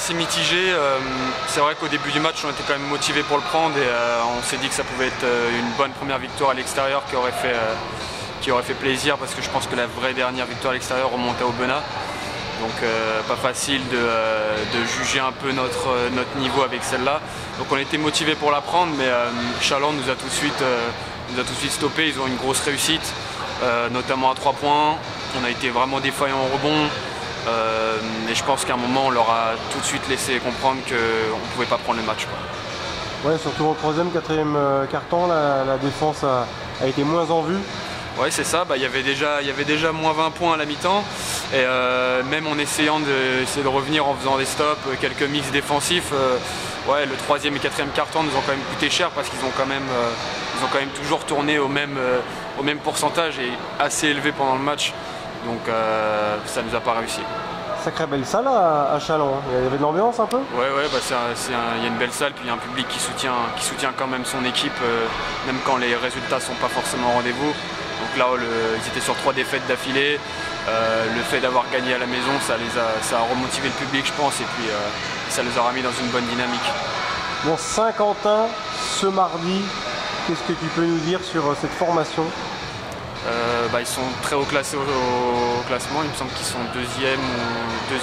assez mitigé. C'est vrai qu'au début du match, on était quand même motivé pour le prendre et on s'est dit que ça pouvait être une bonne première victoire à l'extérieur qui aurait fait plaisir, parce que je pense que la vraie dernière victoire à l'extérieur remontait à Aubenas. Donc pas facile de juger un peu notre niveau avec celle-là. Donc on était motivé pour la prendre, mais Chaland nous a tout de suite stoppé. Ils ont une grosse réussite, notamment à 3 points. On a été vraiment défaillants au rebond. Et je pense qu'à un moment, on leur a tout de suite laissé comprendre qu'on ne pouvait pas prendre le match, quoi. Ouais, surtout au 3e, 4e quart-temps, la défense a été moins en vue. Ouais, c'est ça. Il y avait déjà moins 20 points à la mi-temps. Et même en essayant de revenir en faisant des stops, quelques mix défensifs, ouais, le 3e et 4e quart-temps nous ont quand même coûté cher, parce qu'ils ont quand même toujours tourné au même pourcentage et assez élevé pendant le match. Donc ça ne nous a pas réussi. Sacrée belle salle à Chaland, il y avait de l'ambiance un peu? Ouais, il y a une belle salle, puis il y a un public qui soutient quand même son équipe, même quand les résultats ne sont pas forcément au rendez-vous. Donc là, ils étaient sur 3 défaites d'affilée. Le fait d'avoir gagné à la maison, ça a remotivé le public, je pense, et puis ça les aura mis dans une bonne dynamique. Bon, Saint-Quentin, ce mardi, qu'est-ce que tu peux nous dire sur cette formation? Ils sont très haut classés au classement, il me semble qu'ils sont 2e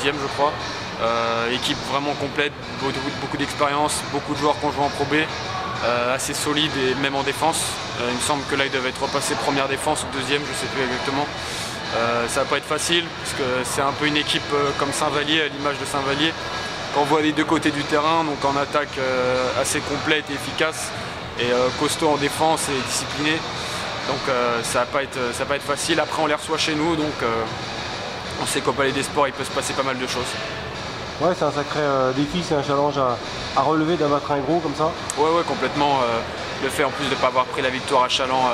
je crois. Équipe vraiment complète, beaucoup d'expérience, beaucoup de joueurs qui ont joué en Pro B, assez solide et même en défense. Il me semble que là ils doivent être repassés première défense ou 2e, je ne sais plus exactement. Ça va pas être facile, parce que c'est un peu une équipe comme Saint-Vallier, à l'image de Saint-Vallier, qu'on voit les deux côtés du terrain, donc en attaque assez complète et efficace, et costaud en défense et discipliné. Donc ça va pas être facile. Après on les reçoit chez nous, donc on sait qu'au Palais des Sports il peut se passer pas mal de choses. Ouais, c'est un sacré défi, c'est un challenge à relever, d'abattre un gros comme ça. Ouais, complètement. Le fait en plus de ne pas avoir pris la victoire à Chaland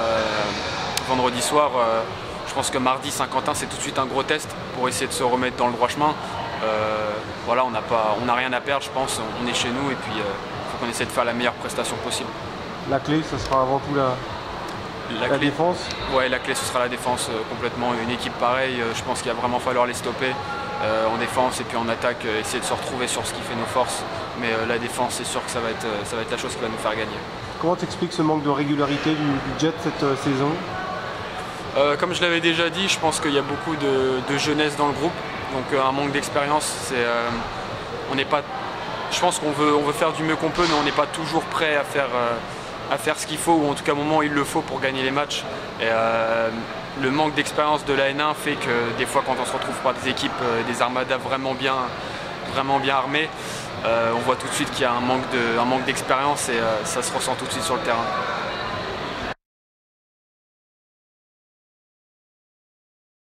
vendredi soir, je pense que mardi Saint-Quentin c'est tout de suite un gros test pour essayer de se remettre dans le droit chemin. Voilà, on n'a rien à perdre, je pense, on est chez nous, et puis il faut qu'on essaie de faire la meilleure prestation possible. La clé, ce sera avant tout la défense? Ouais, la clé ce sera la défense complètement. Une équipe pareille, je pense qu'il va vraiment falloir les stopper en défense, et puis en attaque essayer de se retrouver sur ce qui fait nos forces. Mais la défense, c'est sûr que ça va être la chose qui va nous faire gagner. Comment t'expliques ce manque de régularité du Jet cette saison? Comme je l'avais déjà dit, je pense qu'il y a beaucoup de jeunesse dans le groupe, donc un manque d'expérience. Je pense qu'on veut faire du mieux qu'on peut, mais on n'est pas toujours prêt à faire ce qu'il faut, ou en tout cas au moment où il le faut pour gagner les matchs. Et le manque d'expérience de la N1 fait que des fois, quand on se retrouve par des équipes, des armadas vraiment bien armées, on voit tout de suite qu'il y a un manque d'expérience, et ça se ressent tout de suite sur le terrain.